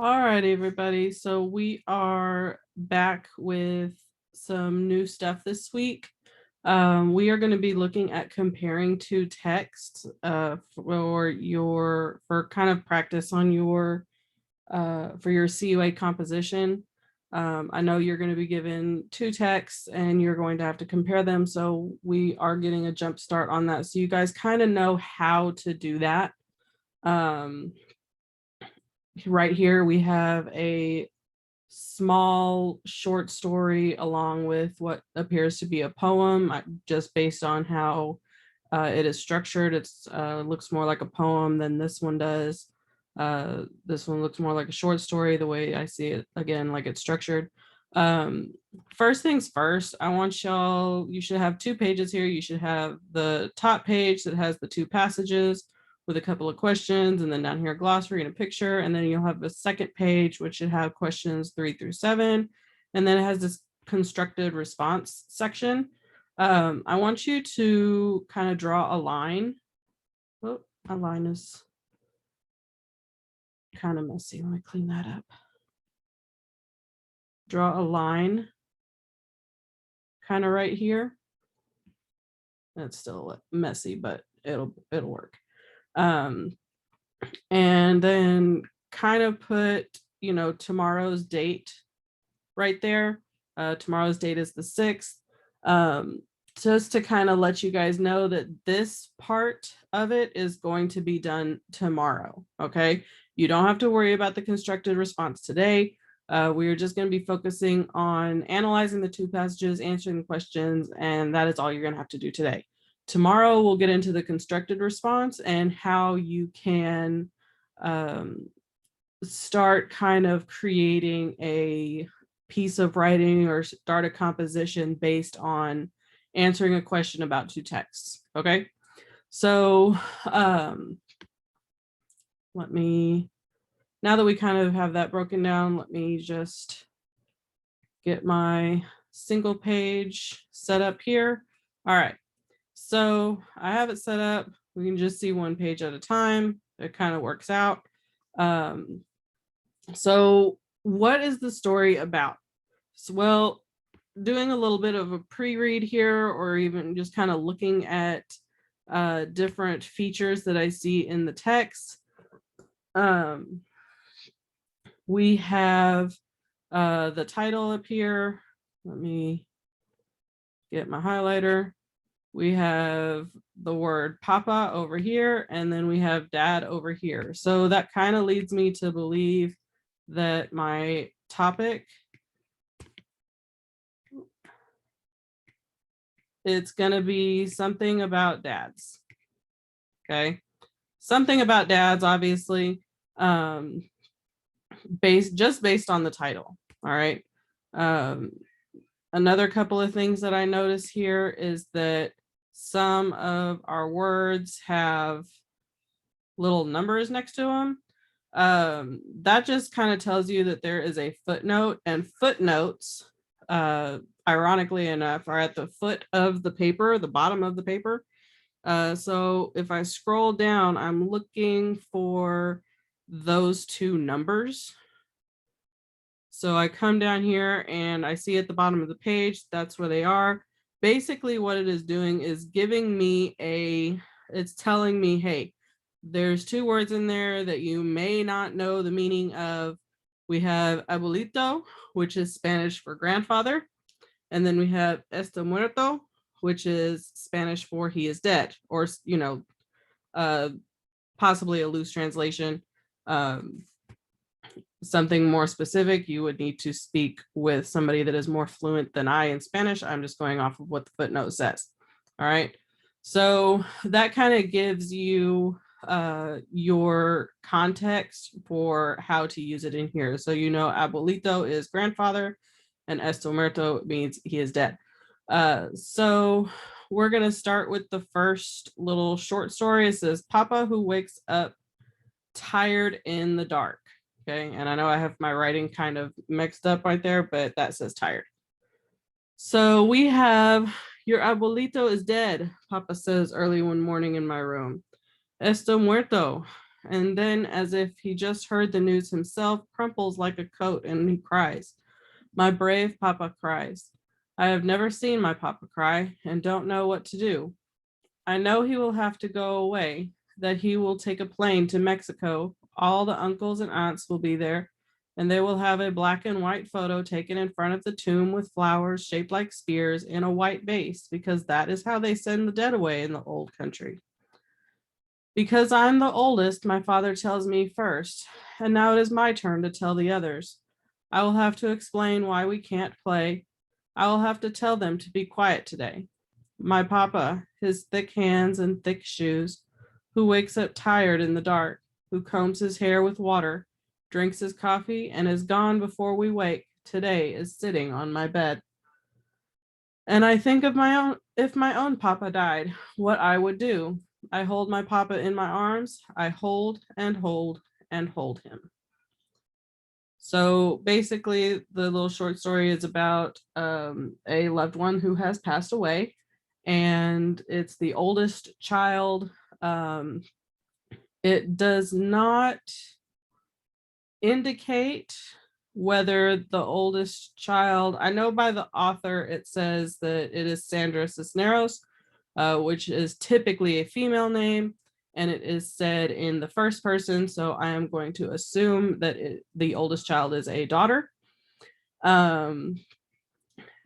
All right, everybody. So we are back with some new stuff this week. We are going to be looking at comparing two texts for kind of practice on your for your CUA composition. I know you're going to be given two texts and you're going to have to compare them. So we are getting a jump start on that. So you guys kind of know how to do that. Um, right here we have a small short story along with what appears to be a poem, just based on how it is structured. It's looks more like a poem than this one does. This one looks more like a short story the way I see it, again, like it's structured. Um, First things first, I want y'all, you should have two pages here. You should have the top page that has the two passages with a couple of questions, and then down here a glossary and a picture, and then you'll have a second page which should have questions 3 through 7, and then it has this constructed response section. I want you to kind of draw a line. Oh, a line is kind of messy. Let me clean that up. Draw a line kind of right here. That's still messy, but it'll work. Um, and then kind of put, tomorrow's date right there. Tomorrow's date is the 6th. Um, just to kind of let you guys know that this part of it is going to be done tomorrow. Okay. You don't have to worry about the constructed response today. We are just going to be focusing on analyzing the two passages, answering the questions, and that is all you're going to have to do today. Tomorrow, we'll get into the constructed response and how you can start kind of creating a piece of writing or start a composition based on answering a question about two texts. Okay. So let me, now that we kind of have that broken down, let me just get my single page set up here. All right. So I have it set up. We can just see one page at a time. It kind of works out. So what is the story about? So, well, doing a little bit of a pre-read here, or even just kind of looking at different features that I see in the text. We have the title up here. Let me get my highlighter. We have the word papa over here, and then we have dad over here. So that kind of leads me to believe that my topic, it's going to be something about dads. Okay. Something about dads, obviously, based on the title. All right. Um, Another couple of things that I notice here is that some of our words have little numbers next to them. That just kind of tells you that there is a footnote, and footnotes, ironically enough, are at the foot of the paper, the bottom of the paper. So if I scroll down, I'm looking for those two numbers. So I come down here and I see at the bottom of the page, that's where they are. Basically what it is doing is giving me it's telling me, hey, there's two words in there that you may not know the meaning of. We have abuelito, which is Spanish for grandfather. And then we have está muerto, which is Spanish for he is dead, or, uh, possibly a loose translation. Something more specific, you would need to speak with somebody that is more fluent than I in Spanish. I'm just going off of what the footnote says. All right. So that kind of gives you your context for how to use it in here. So, abuelito is grandfather and esto muerto means he is dead. So we're going to start with the first little short story. It says, Papa who wakes up tired in the dark. Okay, and I know I have my writing kind of mixed up right there, but that says tired. So we have, your abuelito is dead, Papa says early one morning in my room. Esto muerto. and then, as if he just heard the news himself, crumples like a coat and he cries. My brave papa cries. I have never seen my papa cry and don't know what to do. I know he will have to go away, that he will take a plane to Mexico. All the uncles and aunts will be there, and they will have a black and white photo taken in front of the tomb with flowers shaped like spears in a white base, because that is how they send the dead away in the old country. Because I'm the oldest, my father tells me first, and now it is my turn to tell the others. I will have to explain why we can't play. I will have to tell them to be quiet today. My papa, his thick hands and thick shoes, who wakes up tired in the dark, who combs his hair with water, drinks his coffee, and is gone before we wake, today is sitting on my bed. And I think of my own, if my own papa died, what I would do. I hold my papa in my arms. I hold and hold and hold him. So basically, the little short story is about a loved one who has passed away, and it's the oldest child. It does not indicate whether the oldest child, I know by the author, it says that it is Sandra Cisneros, which is typically a female name, and it is said in the first person. So I am going to assume that the oldest child is a daughter. And,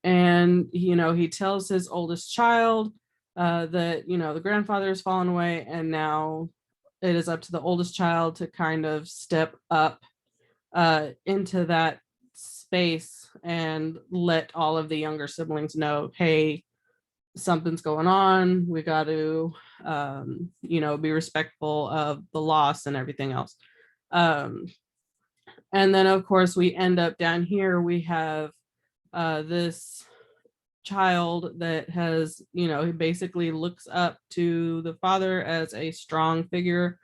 he tells his oldest child that, the grandfather has fallen away, and now it is up to the oldest child to kind of step up into that space and let all of the younger siblings know, hey, something's going on. We got to, be respectful of the loss and everything else. And then, of course, we end up down here. We have this child that has, he basically looks up to the father as a strong figure.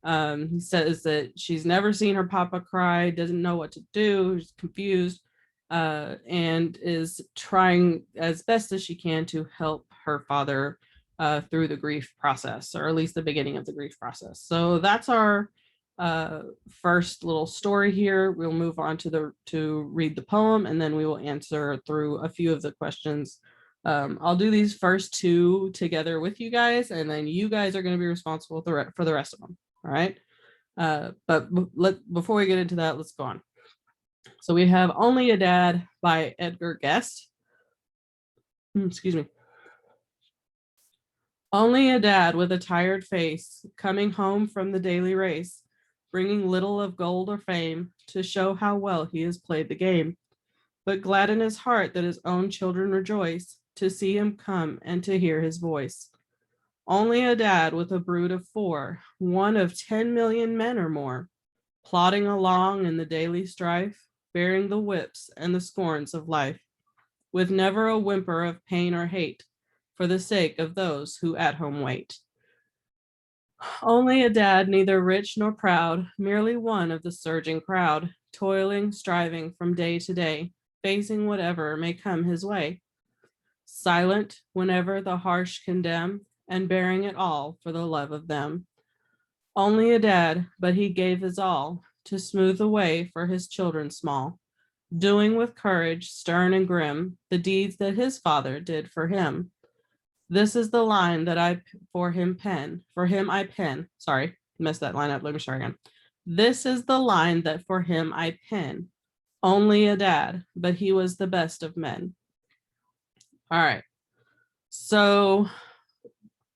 He says that she's never seen her papa cry, doesn't know what to do, is confused, and is trying as best as she can to help her father through the grief process, or at least the beginning of the grief process. So that's our first little story here. We'll move on to read the poem, and then we will answer through a few of the questions. I'll do these first two together with you guys, and then you guys are going to be responsible for the rest of them. All right. But before we get into that, let's go on. So we have Only a Dad by Edgar Guest. Excuse me. Only a dad with a tired face, coming home from the daily race, bringing little of gold or fame to show how well he has played the game, but glad in his heart that his own children rejoice to see him come and to hear his voice. Only a dad with a brood of 4, one of 10 million men or more, plodding along in the daily strife, bearing the whips and the scorns of life, with never a whimper of pain or hate, for the sake of those who at home wait. Only a dad neither rich nor proud, merely one of the surging crowd, toiling, striving from day to day, facing whatever may come his way. Silent whenever the harsh condemn, and bearing it all for the love of them. Only a dad, but he gave his all to smooth the way for his children small, doing with courage stern and grim the deeds that his father did for him. This is the line that I pen. Sorry, messed that line up. Let me start again. This is the line that for him I pen. Only a dad, but he was the best of men. All right. So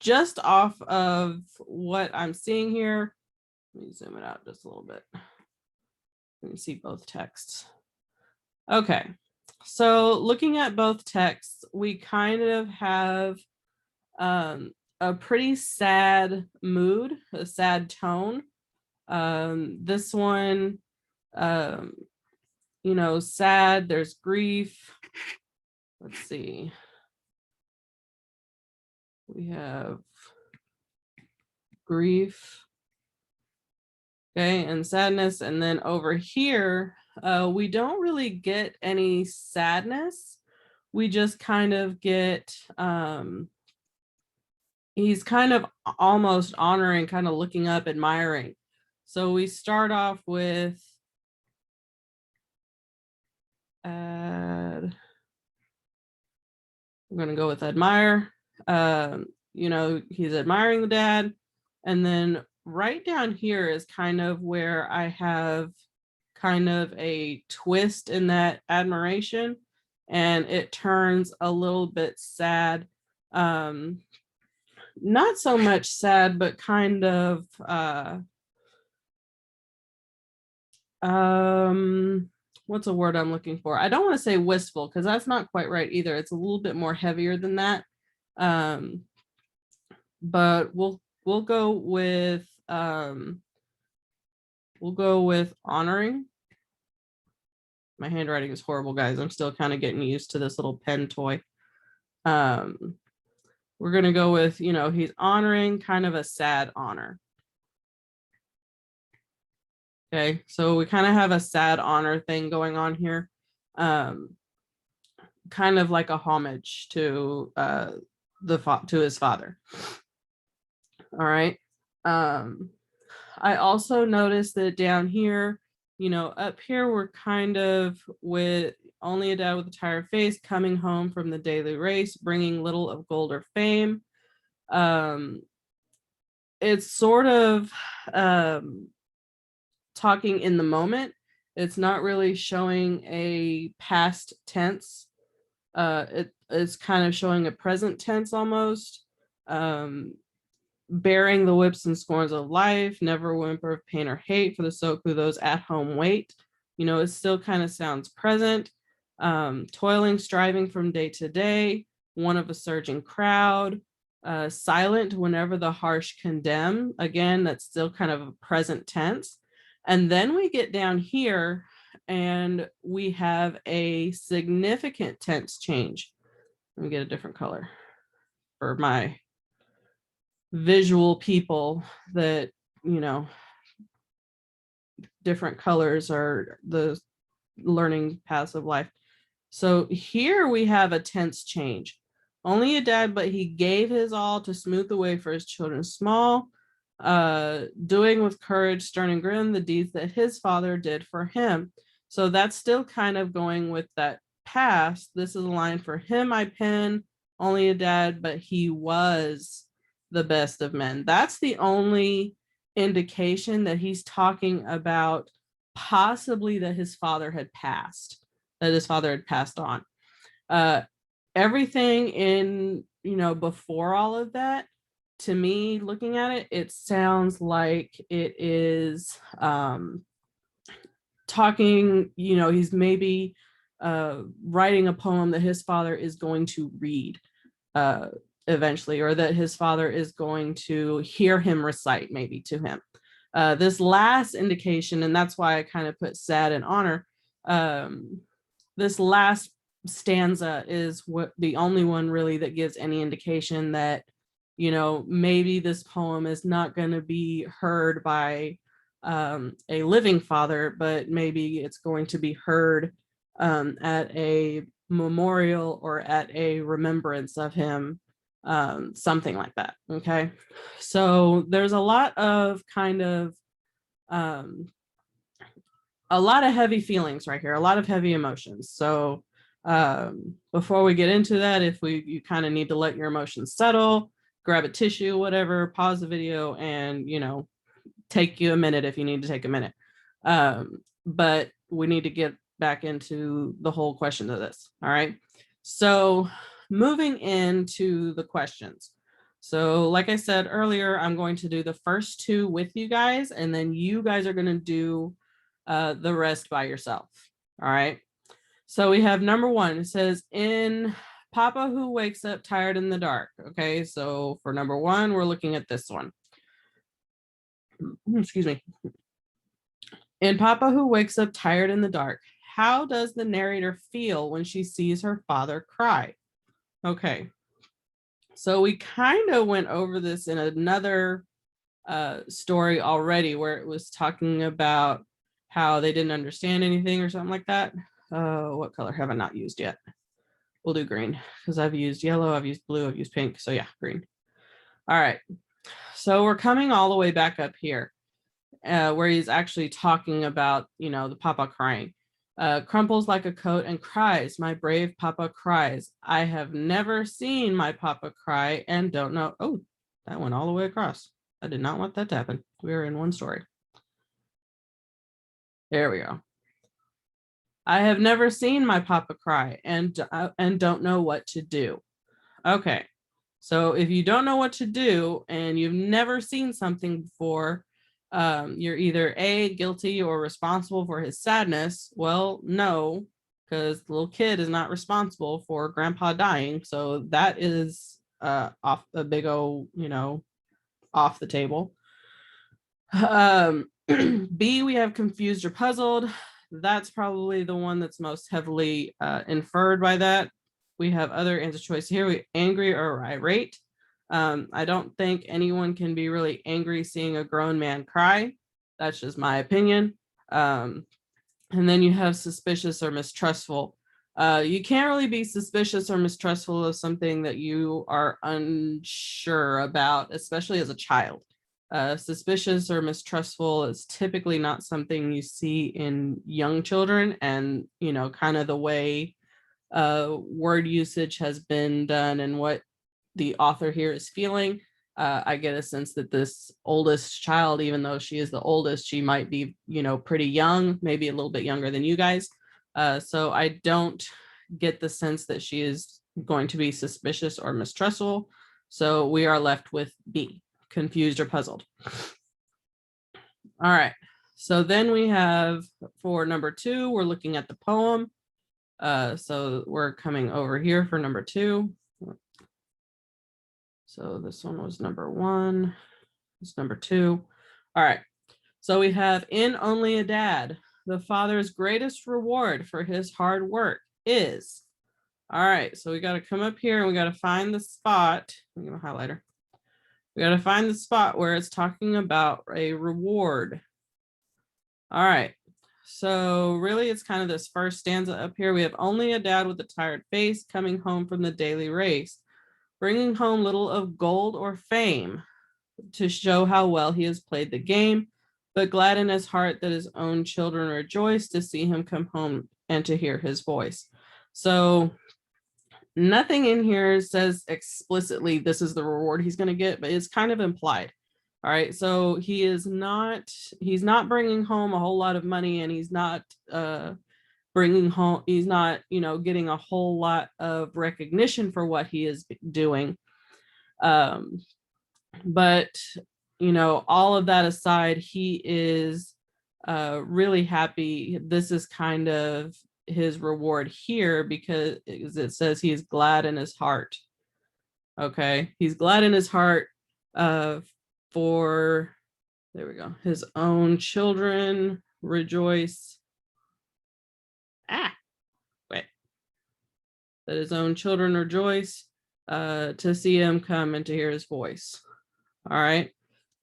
just off of what I'm seeing here, let me zoom it out just a little bit. You can see both texts. Okay, so looking at both texts, we kind of have a pretty sad mood, a sad tone. This one, sad, there's grief. Let's see. We have grief, okay, and sadness. And then over here, we don't really get any sadness. We just kind of get, he's kind of almost honoring, kind of looking up, admiring So we start off with I'm going to go with admire. He's admiring the dad. And then right down here is kind of where I have kind of a twist in that admiration, and it turns a little bit sad. Not so much sad, but kind of what's a word I'm looking for? I don't want to say wistful, because that's not quite right either. It's a little bit more heavier than that. But we'll go with honoring. My handwriting is horrible, guys. I'm still kind of getting used to this little pen toy. We're gonna go with, he's honoring, kind of a sad honor. Okay, so we kind of have a sad honor thing going on here. Kind of like a homage to his father. All right. I also noticed that down here, up here, we're kind of with only a dad with a tired face coming home from the daily race, bringing little of gold or fame. It's sort of talking in the moment. It's not really showing a past tense. It is kind of showing a present tense almost. Bearing the whips and scorns of life, never whimper of pain or hate, for the soak who those at home wait. It still kind of sounds present. Toiling, striving from day to day, one of a surging crowd. Silent whenever the harsh condemn. Again, that's still kind of a present tense. And then we get down here and we have a significant tense change. Let me get a different color for my visual people that, different colors are the learning paths of life. So here we have a tense change. Only a dad, but he gave his all to smooth the way for his children small, doing with courage, stern and grim, the deeds that his father did for him. So that's still kind of going with that past. This is a line for him I pen, only a dad, but he was the best of men. That's the only indication that he's talking about possibly that his father had passed on. Everything in, before all of that, to me, looking at it, it sounds like it is talking, he's maybe writing a poem that his father is going to read eventually, or that his father is going to hear him recite maybe to him. This last indication, and that's why I kind of put sad and honor, this last stanza is what the only one really that gives any indication that, maybe this poem is not going to be heard by a living father, but maybe it's going to be heard at a memorial or at a remembrance of him, something like that. Okay, so there's a lot of kind of a lot of heavy feelings right here, a lot of heavy emotions. So before we get into that, if you kind of need to let your emotions settle, grab a tissue, whatever, pause the video, and take you a minute if you need to take a minute. But we need to get back into the whole question of this. All right, so moving into the questions. So like I said earlier, I'm going to do the first two with you guys, and then you guys are going to do the rest by yourself. All right, so we have number one. It says, in Papa Who Wakes Up Tired in the Dark. Okay, so for number one, we're looking at this one. Excuse me. In Papa Who Wakes Up Tired in the Dark, how does the narrator feel when she sees her father cry? Okay, so we kind of went over this in another story already, where it was talking about how they didn't understand anything or something like that. What color have I not used yet? We'll do green, because I've used yellow, I've used blue, I've used pink. So yeah, green. All right. So we're coming all the way back up here. where he's actually talking about, the papa crying. Crumples like a coat and cries, my brave papa cries. I have never seen my papa cry and don't know. Oh, that went all the way across. I did not want that to happen. We were in one story. There we go. I have never seen my papa cry and don't know what to do. Okay. So if you don't know what to do and you've never seen something before, you're either A, guilty or responsible for his sadness. Well, no, because the little kid is not responsible for grandpa dying. So that is off a big O, off the table. B, we have confused or puzzled. That's probably the one that's most heavily inferred by that. We have other answer choice here. We angry or irate. I don't think anyone can be really angry seeing a grown man cry. That's just my opinion. And then you have suspicious or mistrustful. You can't really be suspicious or mistrustful of something that you are unsure about, especially as a child. Suspicious or mistrustful is typically not something you see in young children, and kind of the way word usage has been done and what the author here is feeling. I get a sense that this oldest child, even though she is the oldest, she might be, pretty young, maybe a little bit younger than you guys. So I don't get the sense that she is going to be suspicious or mistrustful. So we are left with B, confused or puzzled. All right. So then we have for number 2, we're looking at the poem. So we're coming over here for number 2. So this one was number 1. It's number 2. All right. So we have in Only a Dad, the father's greatest reward for his hard work is. All right. So we got to come up here and we got to find the spot. I'm going to highlighter. We got to find the spot where it's talking about a reward. All right. So really it's kind of this first stanza up here. We have only a dad with a tired face coming home from the daily race, bringing home little of gold or fame to show how well he has played the game, but glad in his heart that his own children rejoice to see him come home and to hear his voice. So nothing in here says explicitly this is the reward he's going to get, but it's kind of implied. All right, so he's not bringing home a whole lot of money, and he's not getting a whole lot of recognition for what he is doing. But all of that aside, he is really happy. This is kind of his reward here because it says he is glad in his heart. Okay, he's glad in his heart for, there we go, his own children rejoice. That his own children rejoice to see him come and to hear his voice. All right.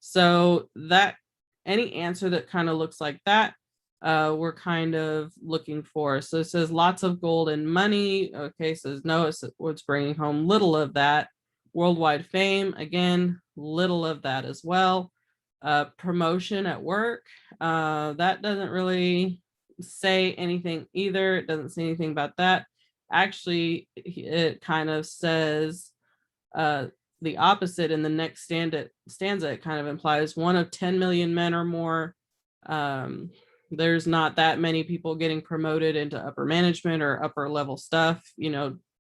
So that any answer that kind of looks like that, we're kind of looking for. So it says lots of gold and money. Okay, says no, it's bringing home little of that. Worldwide fame, again, little of that as well. Promotion at work, that doesn't really say anything either. It doesn't say anything about that. Actually, it kind of says the opposite in the next stanza. It kind of implies 1 of 10 million men or more. There's not that many people getting promoted into upper management or upper level stuff.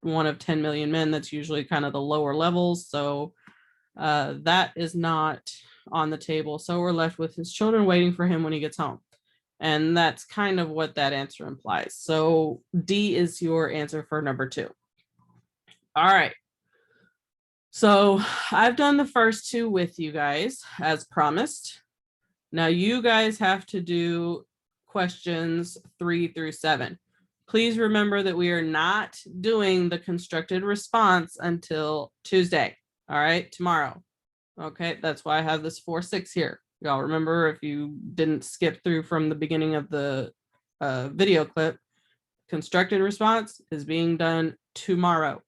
1 of 10 million men, that's usually kind of the lower levels. So that is not on the table. So we're left with his children waiting for him when he gets home. And that's kind of what that answer implies. So D is your answer for number 2. All right. So I've done the first 2 with you guys as promised. Now you guys have to do questions 3 through 7. Please remember that we are not doing the constructed response until Tuesday. All right, tomorrow. Okay, that's why I have this 4-6 here. Y'all remember, if you didn't skip through from the beginning of the video clip, constructed response is being done tomorrow.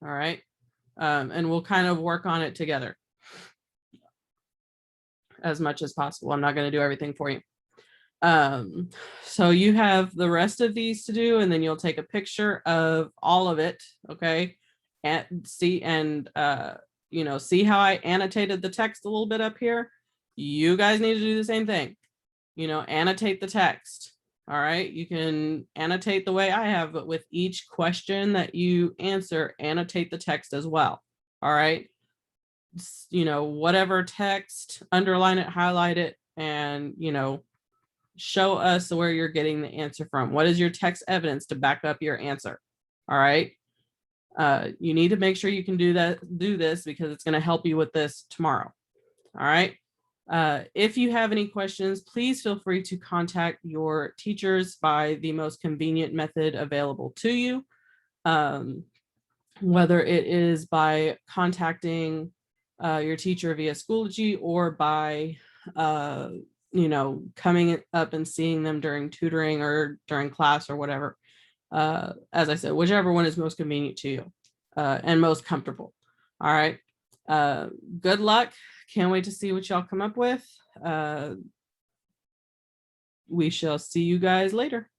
All right, and we'll kind of work on it together. as much as possible. I'm not going to do everything for you. So you have the rest of these to do, and then you'll take a picture of all of it. Okay. And see, see how I annotated the text a little bit up here. You guys need to do the same thing, annotate the text. All right. You can annotate the way I have, but with each question that you answer, annotate the text as well. All right. Whatever text, underline it, highlight it, and, show us where you're getting the answer from. What is your text evidence to back up your answer? All right. You need to make sure you can do this because it's going to help you with this tomorrow. All right. If you have any questions, please feel free to contact your teachers by the most convenient method available to you. Whether it is by contacting your teacher via Schoology or by coming up and seeing them during tutoring or during class or whatever. As I said, whichever one is most convenient to you and most comfortable. All right. Good luck. Can't wait to see what y'all come up with. We shall see you guys later.